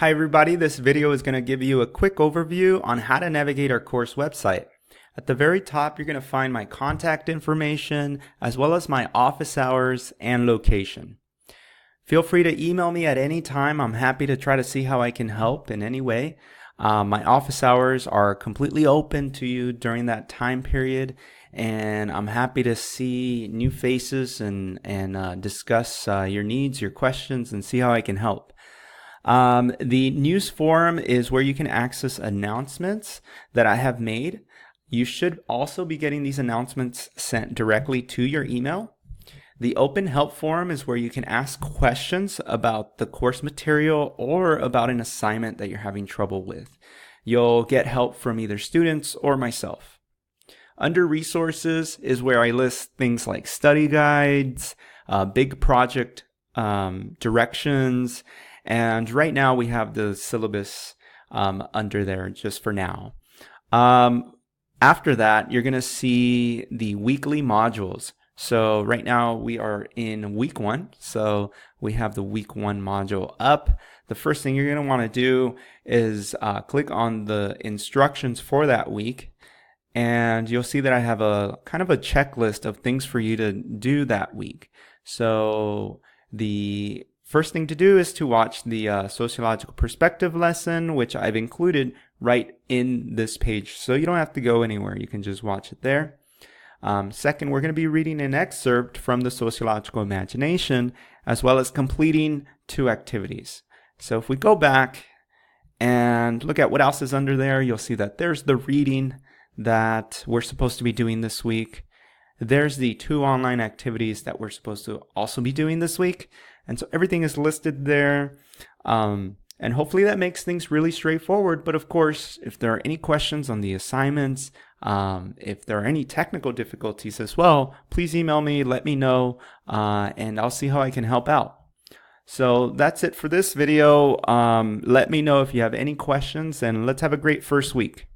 Hi everybody, this video is going to give you a quick overview on how to navigate our course website. At the very top, you're going to find my contact information as well as my office hours and location. Feel free to email me at any time. I'm happy to try to see how I can help in any way. My office hours are completely open to you during that time period, and I'm happy to see new faces and discuss your needs, your questions, and see how I can help. The news forum is where you can access announcements that I have made. You should also be getting these announcements sent directly to your email. The open help forum is where you can ask questions about the course material or about an assignment that you're having trouble with. You'll get help from either students or myself. Under resources is where I list things like study guides, big project directions, and right now we have the syllabus under there just for now. After that, you're going to see the weekly modules. So right now we are in week 1. So we have the week 1 module up. The first thing you're going to want to do is click on the instructions for that week. And you'll see that I have a kind of a checklist of things for you to do that week. So the first thing to do is to watch the sociological perspective lesson, which I've included right in this page. So you don't have to go anywhere. You can just watch it there. Second, we're going to be reading an excerpt from the sociological imagination, as well as completing 2 activities. So if we go back and look at what else is under there, you'll see that there's the reading that we're supposed to be doing this week. There's the 2 online activities that we're supposed to also be doing this week. And so everything is listed there. And hopefully that makes things really straightforward. But of course, if there are any questions on the assignments, if there are any technical difficulties as well, please email me, let me know, and I'll see how I can help out. So that's it for this video. Let me know if you have any questions, and let's have a great first week.